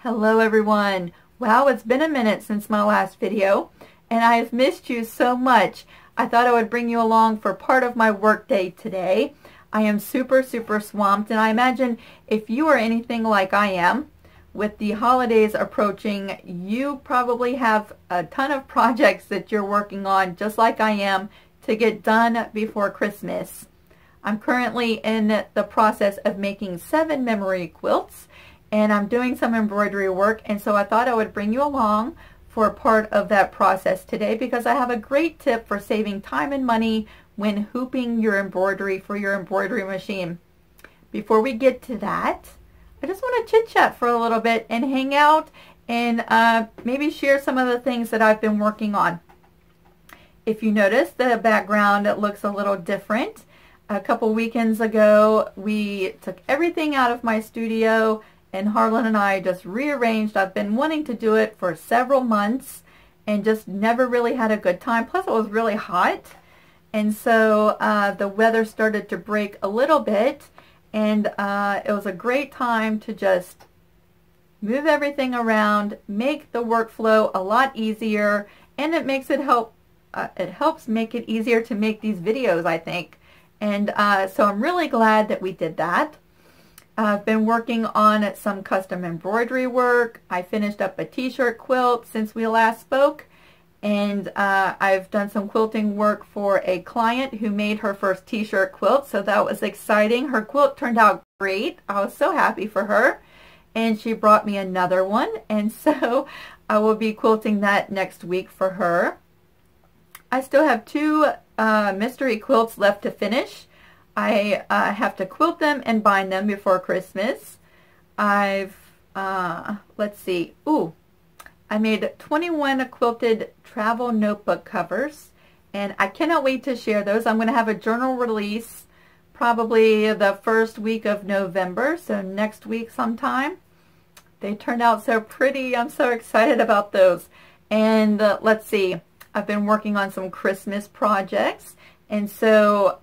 Hello everyone. Wow, it's been a minute since my last video and I have missed you so much. I thought I would bring you along for part of my work day today. I am super swamped, and I imagine if you are anything like I am, with the holidays approaching, you probably have a ton of projects that you're working on, just like I am, to get done before Christmas. I'm currently in the process of making 7 memory quilts, and I'm doing some embroidery work, and so I thought I would bring you along for part of that process today because I have a great tip for saving time and money when hooping your embroidery for your embroidery machine. Before we get to that, I just want to chit chat for a little bit and hang out and maybe share some of the things that I've been working on. If you notice, the background looks a little different. A couple weekends ago, we took everything out of my studio and Harlan and I just rearranged. I've been wanting to do it for several months and just never really had a good time. Plus it was really hot. And so the weather started to break a little bit, and it was a great time to just move everything around, make the workflow a lot easier, and it makes it helps make it easier to make these videos, I think. And so I'm really glad that we did that. I've been working on some custom embroidery work. I finished up a t-shirt quilt since we last spoke, and I've done some quilting work for a client who made her first t-shirt quilt, so that was exciting. Her quilt turned out great. I was so happy for her, and she brought me another one, and so I will be quilting that next week for her. I still have 2 mystery quilts left to finish. I have to quilt them and bind them before Christmas. Let's see, I made 21 quilted travel notebook covers, and I cannot wait to share those. I'm going to have a journal release probably the first week of November, so next week sometime. They turned out so pretty. I'm so excited about those. And let's see, I've been working on some Christmas projects, and so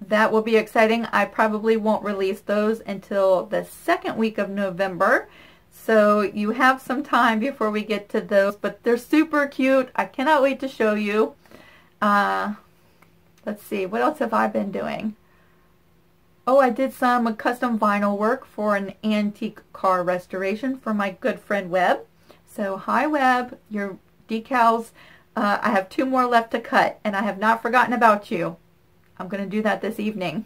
that will be exciting. I probably won't release those until the 2nd week of November. So you have some time before we get to those, but they're super cute. I cannot wait to show you. Let's see, what else have I been doing? Oh, I did some custom vinyl work for an antique car restoration for my good friend Webb. So hi Webb, your decals, I have 2 more left to cut, and I have not forgotten about you. I'm going to do that this evening.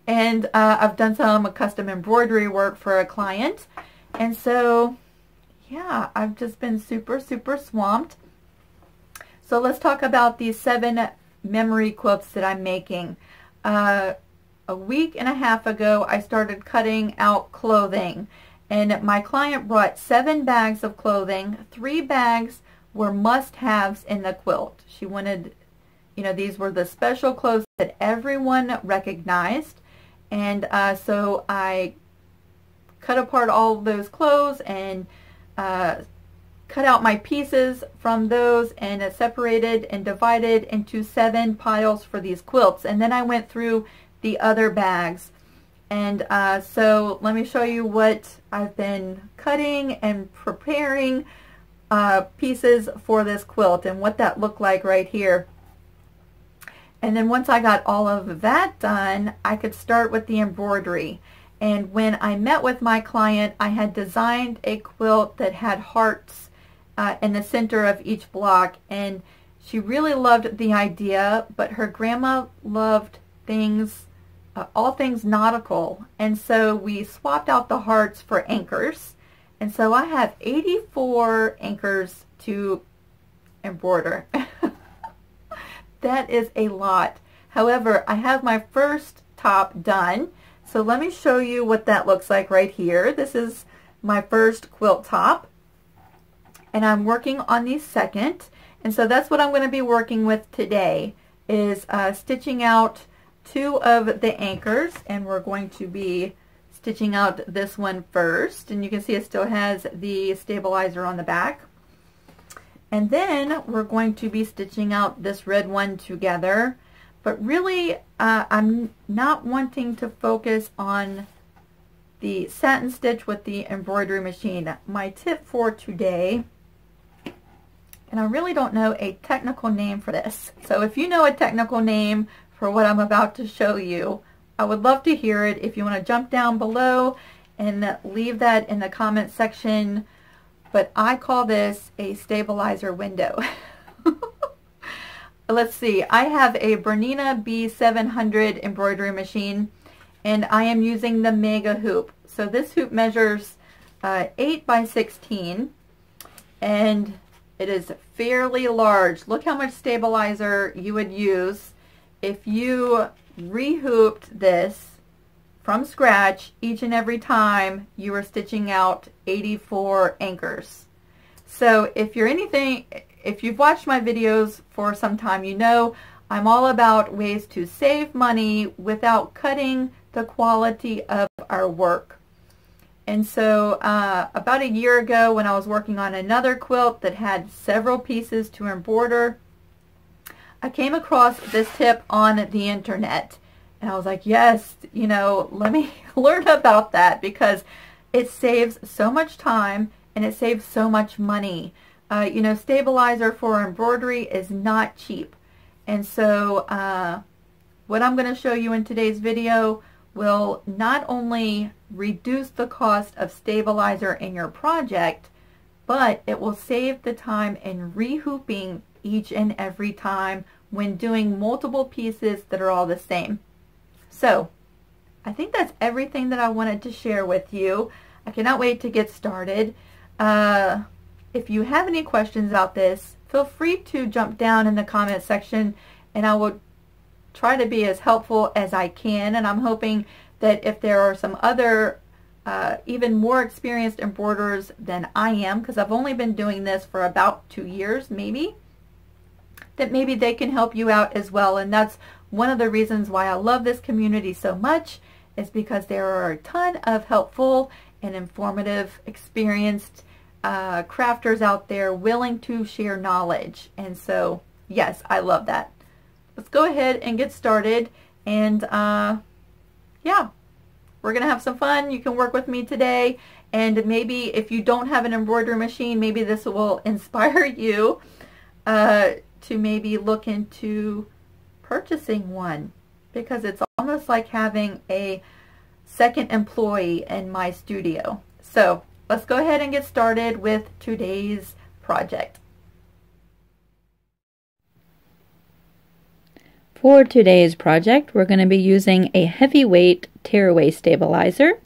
And I've done some custom embroidery work for a client. And so, yeah, I've just been super swamped. So let's talk about these 7 memory quilts that I'm making. A week and a half ago, I started cutting out clothing. And my client brought 7 bags of clothing. 3 bags were must-haves in the quilt. She wanted, you know, these were the special clothes that everyone recognized. And so I cut apart all of those clothes and cut out my pieces from those and separated and divided into 7 piles for these quilts. And then I went through the other bags. And so let me show you what I've been cutting and preparing pieces for this quilt and what that looked like right here. And then once I got all of that done, I could start with the embroidery. And when I met with my client, I had designed a quilt that had hearts in the center of each block. And she really loved the idea, but her grandma loved things, all things nautical. And so we swapped out the hearts for anchors. And so I have 84 anchors to embroider. That is a lot. However, I have my first top done. So let me show you what that looks like right here. This is my first quilt top. And I'm working on the second. And so that's what I'm going to be working with today, is stitching out 2 of the anchors. And we're going to be stitching out this one first. And you can see it still has the stabilizer on the back. And then we're going to be stitching out this red one together. But really, I'm not wanting to focus on the satin stitch with the embroidery machine. My tip for today, and I really don't know a technical name for this, so if you know a technical name for what I'm about to show you, I would love to hear it. If you want to jump down below and leave that in the comment section, but I call this a stabilizer window. Let's see, I have a Bernina B700 embroidery machine, and I am using the Mega hoop. So this hoop measures 8 by 16, and it is fairly large. Look how much stabilizer you would use if you re-hooped this from scratch each and every time you were stitching out 84 anchors. So if you've watched my videos for some time, you know I'm all about ways to save money without cutting the quality of our work. And so about a year ago, when I was working on another quilt that had several pieces to embroider, I came across this tip on the internet, and I was like, yes, you know, let me learn about that, because it saves so much time and it saves so much money. You know, stabilizer for embroidery is not cheap. And so what I'm going to show you in today's video will not only reduce the cost of stabilizer in your project, but it will save the time in rehooping each and every time when doing multiple pieces that are all the same. So I think that's everything that I wanted to share with you. I cannot wait to get started. If you have any questions about this, feel free to jump down in the comment section, and I will try to be as helpful as I can. And I'm hoping that if there are some other even more experienced embroiderers than I am, because I've only been doing this for about 2 years maybe, that maybe they can help you out as well. And that's one of the reasons why I love this community so much, is because there are a ton of helpful and informative, experienced crafters out there willing to share knowledge. And so yes, I love that. Let's go ahead and get started, and yeah, we're gonna have some fun. You can work with me today, and maybe if you don't have an embroidery machine, maybe this will inspire you to maybe look into purchasing one, because it's almost like having a second employee in my studio. So let's go ahead and get started with today's project. For today's project, we're going to be using a heavyweight tearaway stabilizer,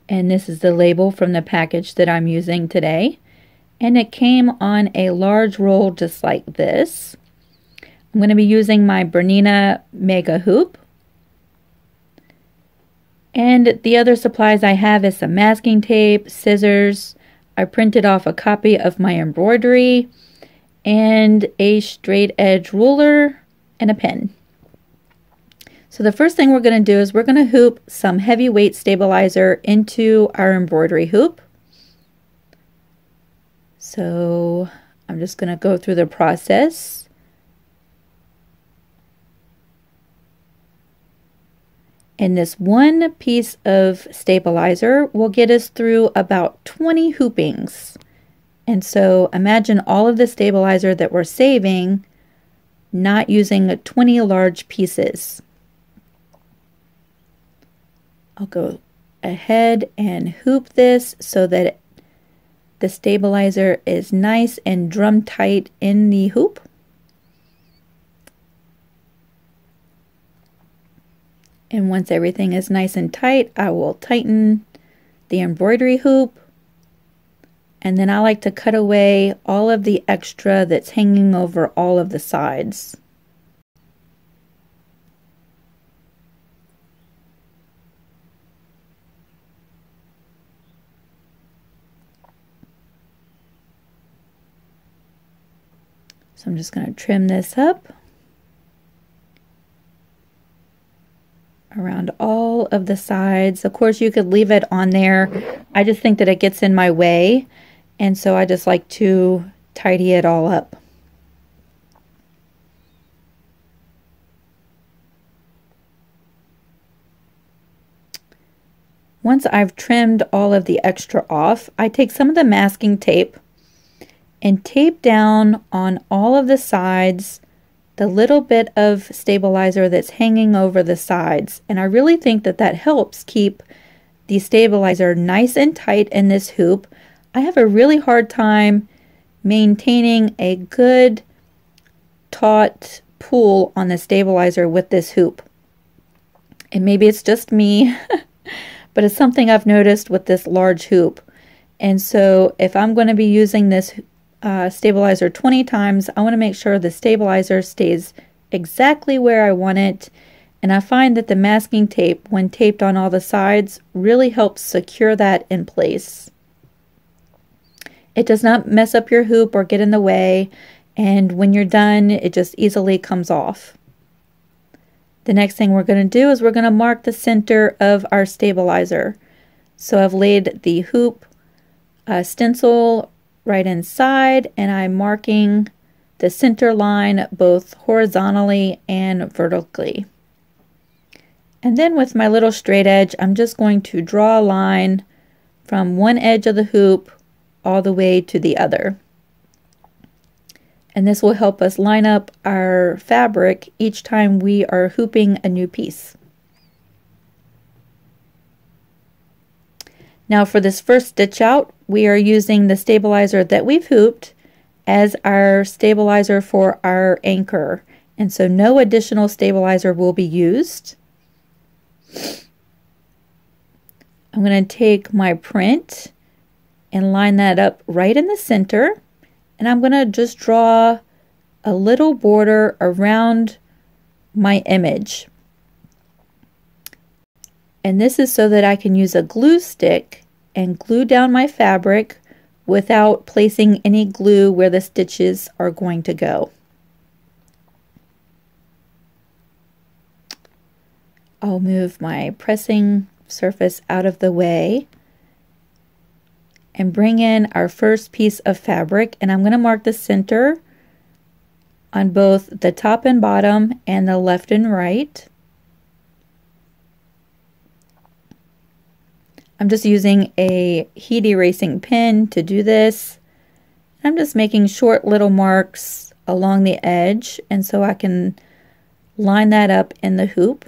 and this is the label from the package that I'm using today, and it came on a large roll just like this. I'm going to be using my Bernina Mega hoop, and the other supplies I have is some masking tape, scissors. I printed off a copy of my embroidery, and a straight edge ruler and a pen. So the first thing we're going to do is we're going to hoop some heavyweight stabilizer into our embroidery hoop. So I'm just going to go through the process. And this one piece of stabilizer will get us through about 20 hoopings. And so imagine all of the stabilizer that we're saving, not using 20 large pieces. I'll go ahead and hoop this so that the stabilizer is nice and drum tight in the hoop. And once everything is nice and tight, I will tighten the embroidery hoop. And then I like to cut away all of the extra that's hanging over all of the sides. So I'm just going to trim this up around all of the sides. Of course, you could leave it on there. I just think that it gets in my way, and so I just like to tidy it all up. Once I've trimmed all of the extra off, I take some of the masking tape and tape down on all of the sides the little bit of stabilizer that's hanging over the sides. And I really think that that helps keep the stabilizer nice and tight in this hoop. I have a really hard time maintaining a good taut pull on the stabilizer with this hoop. And maybe it's just me, but it's something I've noticed with this large hoop. And so if I'm going to be using this stabilizer 20 times, I want to make sure the stabilizer stays exactly where I want it. And I find that the masking tape, when taped on all the sides, really helps secure that in place. It does not mess up your hoop or get in the way, and when you're done, it just easily comes off. The next thing we're going to do is we're going to mark the center of our stabilizer. So I've laid the hoop stencil right inside, and I'm marking the center line both horizontally and vertically. And then with my little straight edge, I'm just going to draw a line from one edge of the hoop all the way to the other. And this will help us line up our fabric each time we are hooping a new piece. Now for this first stitch out, we are using the stabilizer that we've hooped as our stabilizer for our anchor. And so no additional stabilizer will be used. I'm going to take my print and line that up right in the center, and I'm going to just draw a little border around my image. And this is so that I can use a glue stick and glue down my fabric without placing any glue where the stitches are going to go. I'll move my pressing surface out of the way and bring in our first piece of fabric, and I'm going to mark the center on both the top and bottom and the left and right. I'm just using a heat erasing pen to do this. I'm just making short little marks along the edge, and so I can line that up in the hoop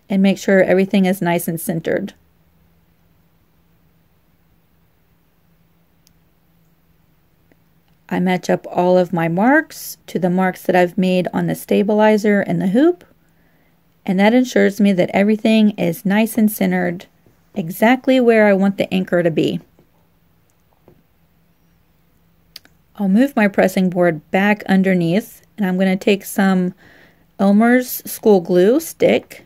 and make sure everything is nice and centered. I match up all of my marks to the marks that I've made on the stabilizer and the hoop, and that ensures me that everything is nice and centered exactly where I want the anchor to be. I'll move my pressing board back underneath, and I'm going to take some Elmer's school glue stick,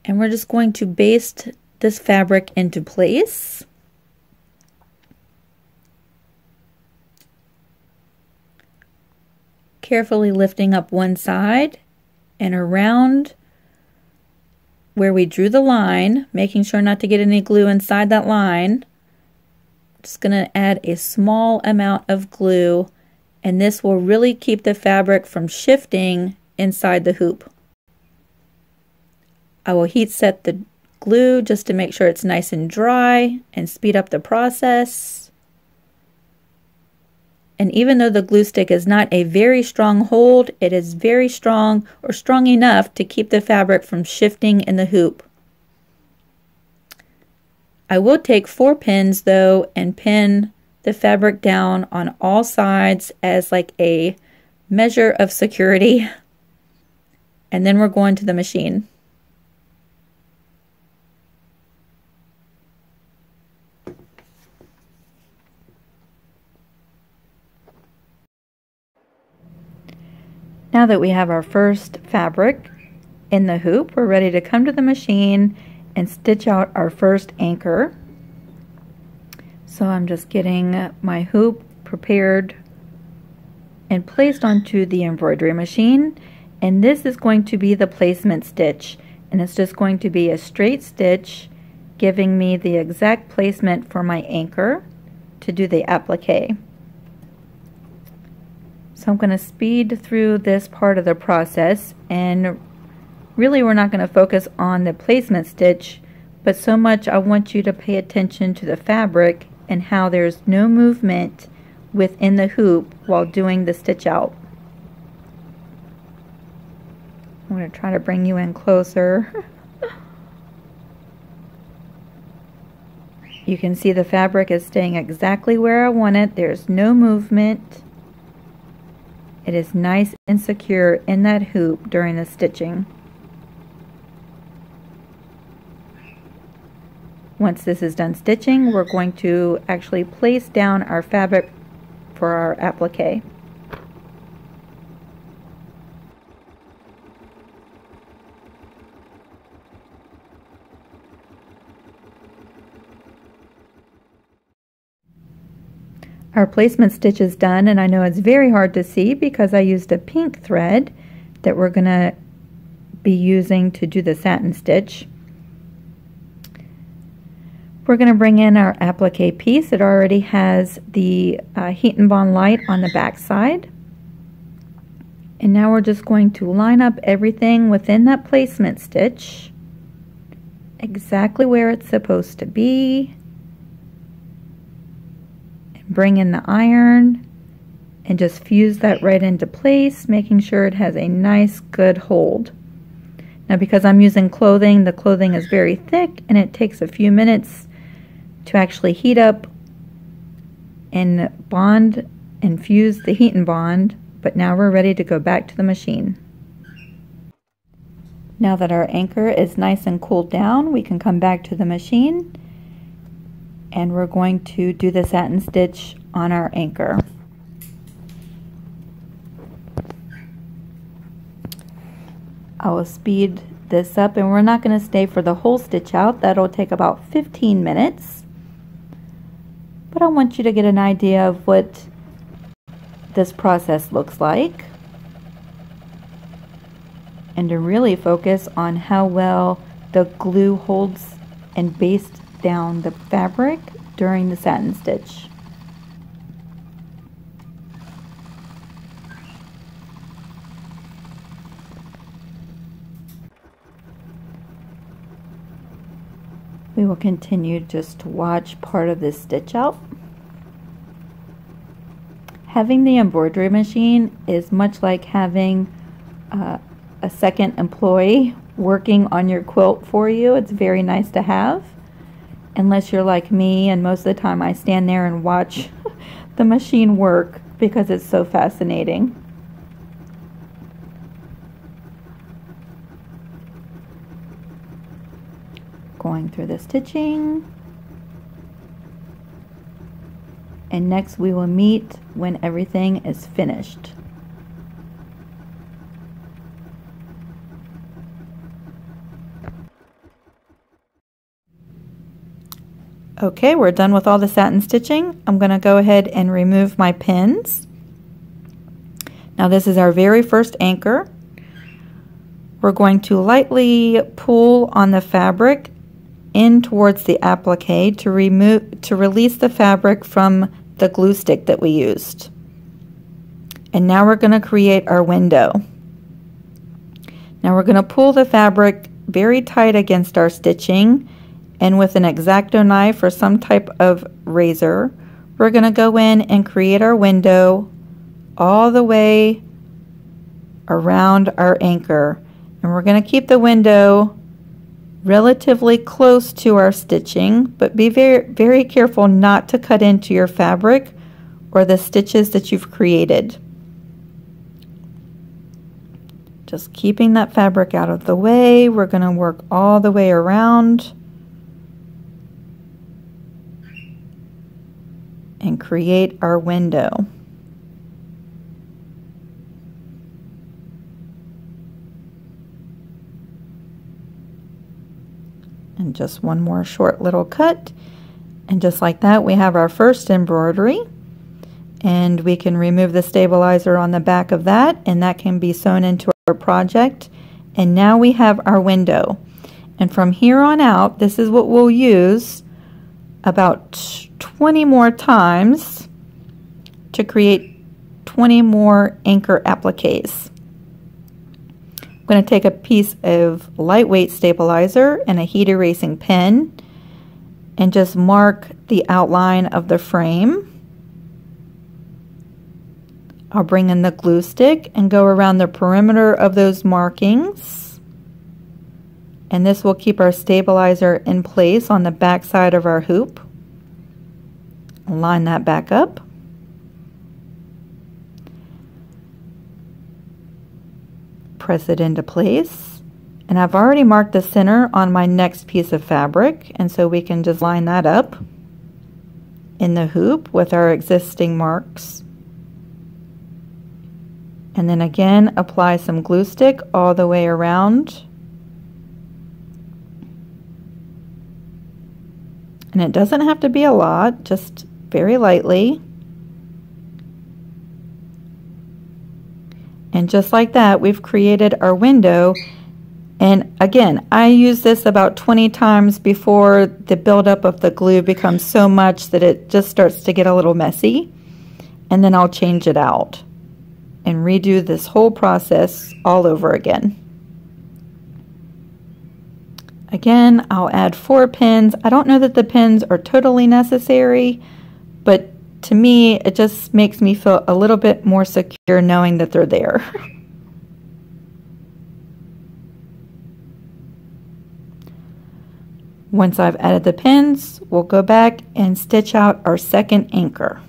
and we're just going to baste this fabric into place. Carefully lifting up one side and around where we drew the line, making sure not to get any glue inside that line. Just going to add a small amount of glue, and this will really keep the fabric from shifting inside the hoop. I will heat set the glue just to make sure it's nice and dry and speed up the process. And even though the glue stick is not a very strong hold, it is very strong, or strong enough to keep the fabric from shifting in the hoop. I will take 4 pins though and pin the fabric down on all sides as like a measure of security. And then we're going to the machine. Now that we have our first fabric in the hoop, we're ready to come to the machine and stitch out our first anchor. So I'm just getting my hoop prepared and placed onto the embroidery machine, and this is going to be the placement stitch, and it's just going to be a straight stitch giving me the exact placement for my anchor to do the applique. So I'm going to speed through this part of the process, and really we're not going to focus on the placement stitch. but so much I want you to pay attention to the fabric and how there's no movement within the hoop while doing the stitch out. I'm going to try to bring you in closer. You can see the fabric is staying exactly where I want it. There's no movement. It is nice and secure in that hoop during the stitching. Once this is done stitching, we're going to actually place down our fabric for our applique. Our placement stitch is done, and I know it's very hard to see because I used a pink thread that we're going to be using to do the satin stitch. We're going to bring in our applique piece. It already has the heat and bond light on the back side. And now we're just going to line up everything within that placement stitch exactly where it's supposed to be. Bring in the iron and just fuse that right into place, making sure it has a nice good hold. Now because I'm using clothing, the clothing is very thick and it takes a few minutes to actually heat up and bond and fuse the heat and bond, but now we're ready to go back to the machine. Now that our anchor is nice and cooled down, we can come back to the machine and we're going to do the satin stitch on our anchor. I will speed this up, and we're not going to stay for the whole stitch out. That'll take about 15 minutes. But I want you to get an idea of what this process looks like and to really focus on how well the glue holds and bastes down the fabric during the satin stitch. We will continue just to watch part of this stitch out. Having the embroidery machine is much like having a second employee working on your quilt for you. It's very nice to have. Unless you're like me, and most of the time I stand there and watch the machine work because it's so fascinating. Going through the stitching. And next we will meet when everything is finished. Okay, we're done with all the satin stitching. I'm going to go ahead and remove my pins. Now this is our very first anchor. We're going to lightly pull on the fabric in towards the applique to release the fabric from the glue stick that we used. And now we're going to create our window. Now we're going to pull the fabric very tight against our stitching, and with an X-Acto knife or some type of razor, we're going to go in and create our window all the way around our anchor. And we're going to keep the window relatively close to our stitching, but be very, very careful not to cut into your fabric or the stitches that you've created. Just keeping that fabric out of the way, we're going to work all the way around and create our window. And just one more short little cut, and just like that we have our first embroidery, and we can remove the stabilizer on the back of that, and that can be sewn into our project. And now we have our window, and from here on out this is what we'll use about 20 more times to create 20 more anchor appliques. I'm going to take a piece of lightweight stabilizer and a heat erasing pen and just mark the outline of the frame. I'll bring in the glue stick and go around the perimeter of those markings. And this will keep our stabilizer in place on the back side of our hoop. Line that back up. Press it into place, and I've already marked the center on my next piece of fabric, and so we can just line that up in the hoop with our existing marks, and then again apply some glue stick all the way around, and it doesn't have to be a lot, just very lightly. And just like that, we've created our window. And again, I use this about 20 times before the buildup of the glue becomes so much that it just starts to get a little messy. And then I'll change it out and redo this whole process all over again. Again, I'll add 4 pins. I don't know that the pins are totally necessary, but to me, it just makes me feel a little bit more secure knowing that they're there. Once I've added the pins, we'll go back and stitch out our second anchor.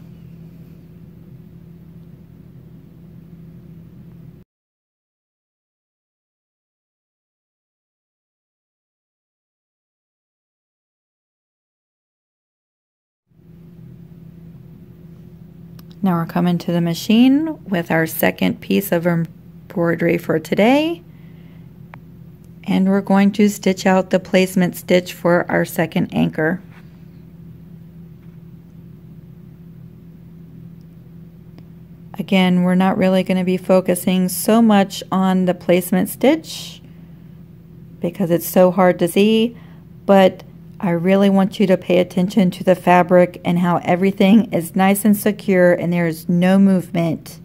Now we're coming to the machine with our second piece of embroidery for today, and we're going to stitch out the placement stitch for our second anchor. Again, we're not really going to be focusing so much on the placement stitch because it's so hard to see, but I really want you to pay attention to the fabric and how everything is nice and secure and there's no movement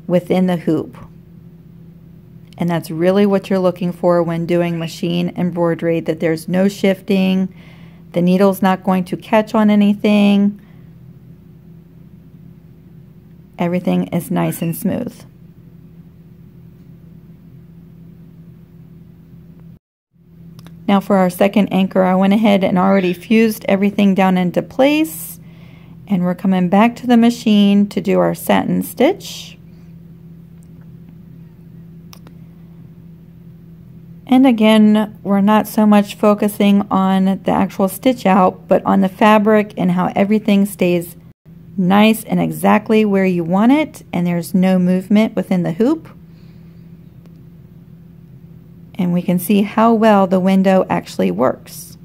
within the hoop. And that's really what you're looking for when doing machine embroidery, that there's no shifting, the needle's not going to catch on anything, everything is nice and smooth. Now for our second anchor, I went ahead and already fused everything down into place, and we're coming back to the machine to do our satin stitch. And again, we're not so much focusing on the actual stitch out, but on the fabric and how everything stays nice and exactly where you want it, and there's no movement within the hoop. And we can see how well the window actually works.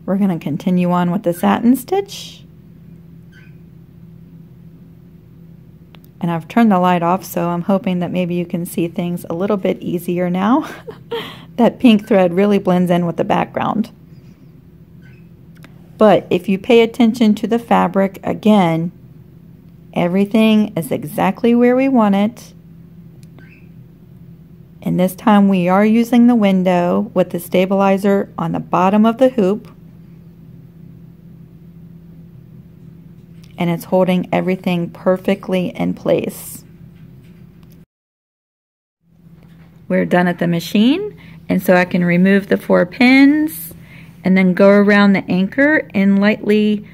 We're going to continue on with the satin stitch. And I've turned the light off, so I'm hoping that maybe you can see things a little bit easier now. That pink thread really blends in with the background. But if you pay attention to the fabric, again, everything is exactly where we want it. And this time we are using the window with the stabilizer on the bottom of the hoop. And it's holding everything perfectly in place. We're done at the machine, and so I can remove the 4 pins and then go around the anchor and lightly,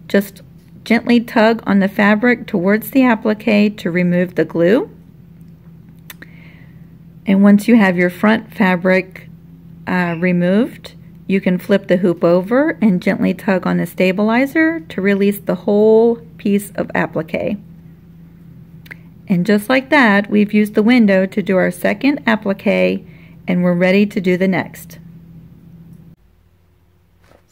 just gently tug on the fabric towards the applique to remove the glue. And once you have your front fabric removed, you can flip the hoop over and gently tug on the stabilizer to release the whole piece of applique. And just like that, we've used the window to do our second applique, and we're ready to do the next.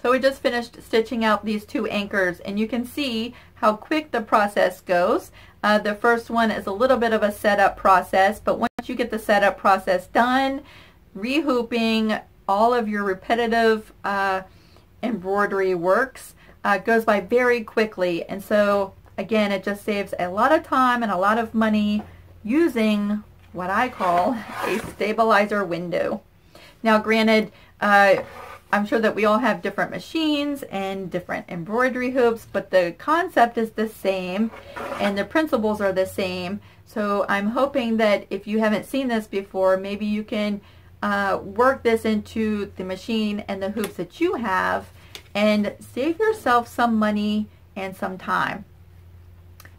So we just finished stitching out these 2 anchors, and you can see how quick the process goes. The first one is a little bit of a setup process, but once you get the setup process done, rehooping all of your repetitive embroidery works, goes by very quickly. And so again, it just saves a lot of time and a lot of money using what I call a stabilizer window. Now granted, I'm sure that we all have different machines and different embroidery hoops, but the concept is the same and the principles are the same. So I'm hoping that if you haven't seen this before, maybe you can work this into the machine and the hoops that you have and save yourself some money and some time.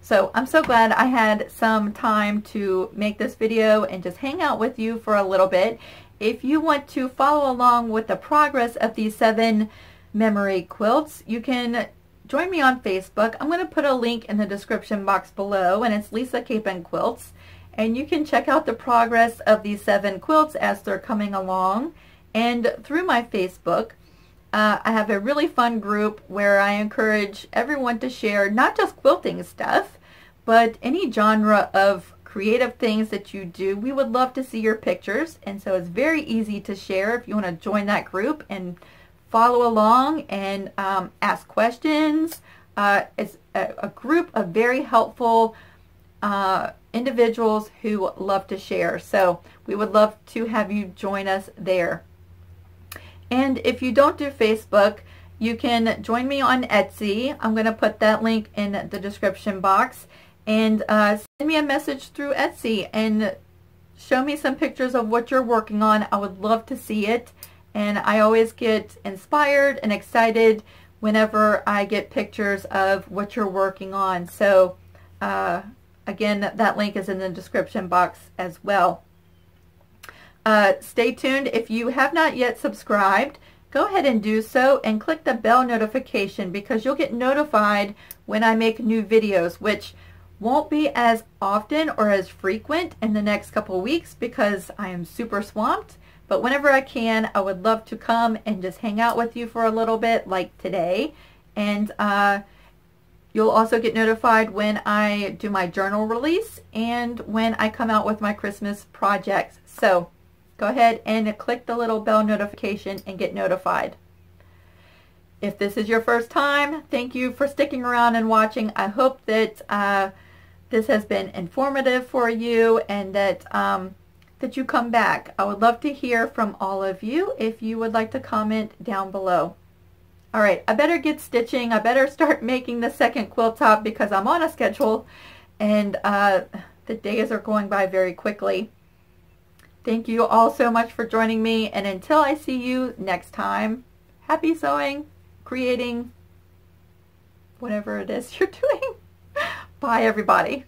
So I'm so glad I had some time to make this video and just hang out with you for a little bit. If you want to follow along with the progress of these 7 memory quilts, you can join me on Facebook. I'm going to put a link in the description box below, and it's Lisa Capen Quilts. And you can check out the progress of these 7 quilts as they're coming along. And through my Facebook, I have a really fun group where I encourage everyone to share not just quilting stuff, but any genre of creative things that you do. We would love to see your pictures, and so it's very easy to share if you want to join that group and follow along and ask questions. It's a group of very helpful individuals who love to share, so we would love to have you join us there. And if you don't do Facebook, you can join me on Etsy. I'm going to put that link in the description box. And send me a message through Etsy and show me some pictures of what you're working on. I would love to see it. And I always get inspired and excited whenever I get pictures of what you're working on. So again, that link is in the description box as well. Stay tuned. If you have not yet subscribed, go ahead and do so and click the bell notification, because you'll get notified when I make new videos, which won't be as often or as frequent in the next couple weeks because I am super swamped. But whenever I can, I would love to come and just hang out with you for a little bit, like today. And you'll also get notified when I do my journal release and when I come out with my Christmas projects. So go ahead and click the little bell notification and get notified. If this is your first time, thank you for sticking around and watching. I hope that this has been informative for you and that that you come back. I would love to hear from all of you if you would like to comment down below. All right, I better get stitching. I better start making the second quilt top because I'm on a schedule and the days are going by very quickly. Thank you all so much for joining me, and until I see you next time, happy sewing, creating, whatever it is you're doing. Bye, everybody.